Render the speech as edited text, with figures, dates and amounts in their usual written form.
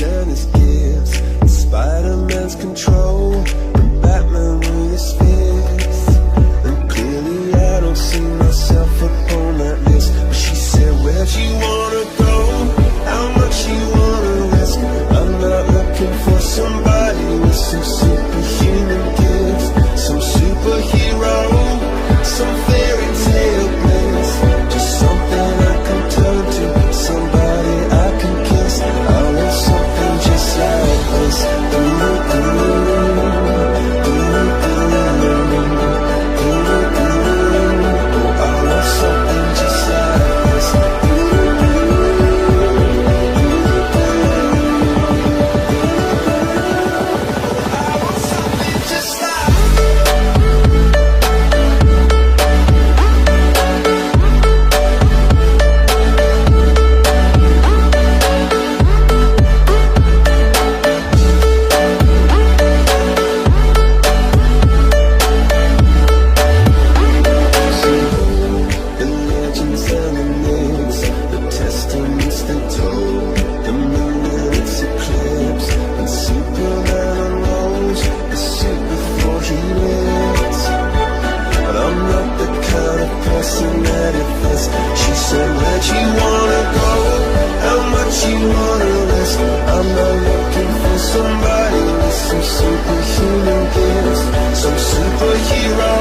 and his gifts, and Spider-Man's control, and Batman with his fists. And clearly I don't see myself upon that list. But she said, where'd you wanna go? How much you wanna risk? I'm not looking for somebody with some superhuman gifts, some superhero, some fairy tale bliss. Just something I can turn to, somebody I can kiss. I want something just like this. I want something just like this. I want something just like the legends and the myths, the testaments they told, the moon and its eclipse, and Superman unrolls the suit before he lives. But I'm not the kind of person that it fits. She said, where'd you wanna go? How much you wanna risk? I'm not looking for somebody with some superhuman gifts, some superhero,